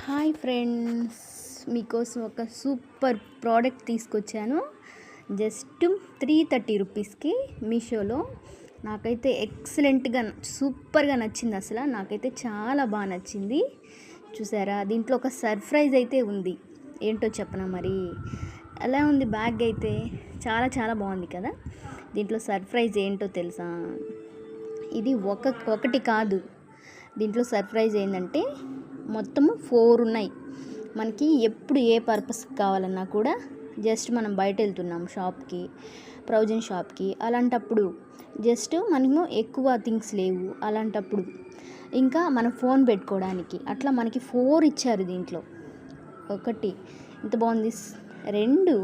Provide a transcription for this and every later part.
Hi friends, మీకోసం ఒక super product తీసుకొచ్చాను. జస్ట్ 330 రూపీస్కి మీషోలో. నాకైతే ఎక్సలెంట్గా సూపర్గా నచ్చింది. అసలు నాకైతే చాలా బాగా నచ్చింది. చూసారా, దీంట్లో ఒక సర్ప్రైజ్ అయితే ఉంది. ఏంటో చెప్పనా మరి. ఎలా ఉంది బ్యాగ్ అయితే చాలా చాలా బాగుంది కదా. దీంట్లో సర్ప్రైజ్ ఏంటో తెలుసా? ఇది ఒకటి కాదు. దీంట్లో సర్ప్రైజ్ ఏంటంటే మొత్తము 4 ఉన్నాయి. మనకి ఎప్పుడు ఏ పర్పస్ కావాలన్నా కూడా జస్ట్ మనం బయట వెళ్తున్నాం షాప్కి, ప్రొవిజన్ షాప్కి, అలాంటప్పుడు జస్ట్ మనము ఎక్కువ థింగ్స్ లేవు అలాంటప్పుడు, ఇంకా మనం ఫోన్ పెట్టుకోవడానికి అట్లా మనకి 4 ఇచ్చారు. దీంట్లో ఒకటి ఎంత బాగుంది, 2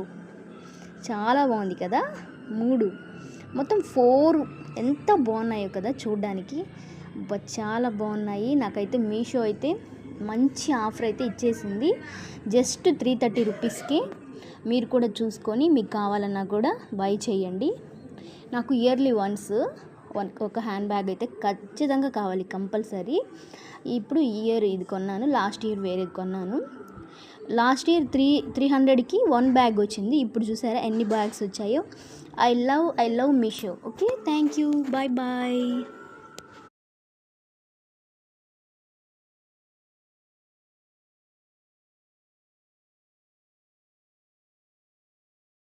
చాలా బాగుంది కదా, 3 మొత్తం 4 ఎంత బాగున్నాయో కదా చూడడానికి. చాలా బాగున్నాయి. నాకైతే మీషో అయితే మంచి ఆఫర్ అయితే ఇచ్చేసింది. జస్ట్ 330 రూపీస్కి. మీరు కూడా చూసుకొని మీకు కావాలన్నా కూడా బై చేయండి. నాకు ఇయర్లీ వన్స్ ఒక హ్యాండ్ బ్యాగ్ అయితే ఖచ్చితంగా కావాలి, కంపల్సరీ. ఇప్పుడు ఇయర్ ఇది కొన్నాను, లాస్ట్ ఇయర్ వేరేది కొన్నాను. లాస్ట్ ఇయర్ 300కి 1 బ్యాగ్ వచ్చింది. ఇప్పుడు చూసారా ఎన్ని బ్యాగ్స్ వచ్చాయో. I love Meesho. Okay, thank you, bye bye.